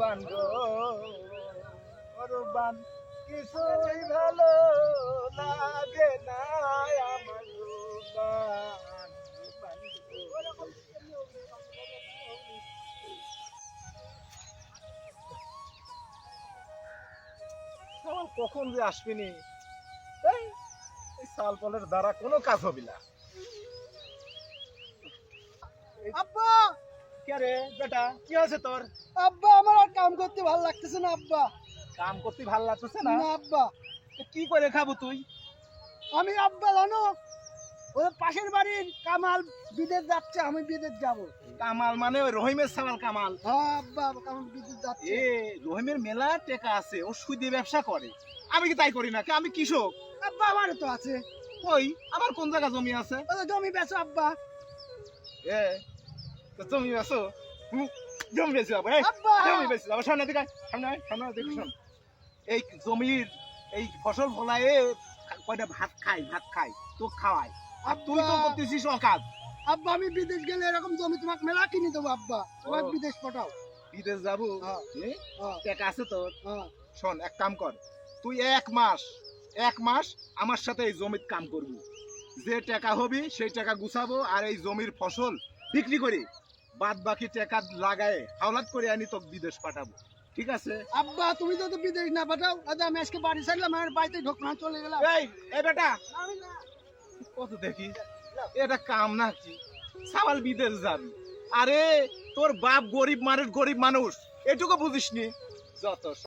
রুবান গো রুবান কিছুই ভালো লাগে না আমার রুবান রুবান গো। সাবাল কখন যে আসবিনি, এই এই সালপলের দ্বারা কোনো কাজ হবে না। আব্বা কে রে বেটা, কি আছে তোর? আব্বা আমার আর কাম করতে ভালো লাগতেছে না আব্বা। কাম করতে ভালো লাগতেছে না? না আব্বা, তো কি করে খাবো তুই? আমি আব্বা জানো ওই পাশের বাড়ির কামাল বিদেশ যাচ্ছে, আমি বিদেশ যাব। কামাল মানে ওই রহিমের সামাল কামাল? হ্যাঁ আব্বা, কামাল বিদেশ যাচ্ছে। এ রহিমের মেলা টাকা আছে, ও সুদে ব্যবসা করে। আমি কি তাই করি না? আমি কৃষক। আব্বা আমারও তো আছে। ওই আমার কোন জায়গা জমি আছে? ওই জমি বেচো আব্বা। এ তো জমি বেচো? জমি বেচি যাবো? আব্বা জমি বেচি যাবো? সামনে দিকে সামনে সামনে দেখি শোন, এই জমির এই ফসল ফলায় কয়টা ভাত খাই তো খাওয়াই, আর তুই তো আব্বা। করতেছিস অকাজ। আব্বা আমি বিদেশ গেলে এরকম জমি তোমাকে মেলা কিনে দেবো আব্বা, তোমাকে ও। বিদেশ পাঠাও। বিদেশ যাবো? হ্যাঁ। হ্যাঁ, টাকা আছে তোর? হ্যাঁ। শোন, এক কাম কর, তুই এক মাস আমার সাথে এই জমির কাম করবি। যে টাকা হবি সেই টাকা গুছাবো, আর এই জমির ফসল বিক্রি করে বাদ বাকি টাকা লাগায় হাওলাত করে আনি তোকে বিদেশ পাঠাবো, ঠিক আছে? আব্বা তুমি যদি বিদেশ না পাঠাও, আজ আমি আজকে বাড়ি ছাড়লাম, আমার বাড়িতে ঢোকনা চলে গেলাম। এই বেটা, আমি না। কত দেখি এটা কাম নাকি? সাবাল বিদেশ যাবি? আরে তোর বাপ গরিব মানুষ, এটুকু বুঝিসনি? যত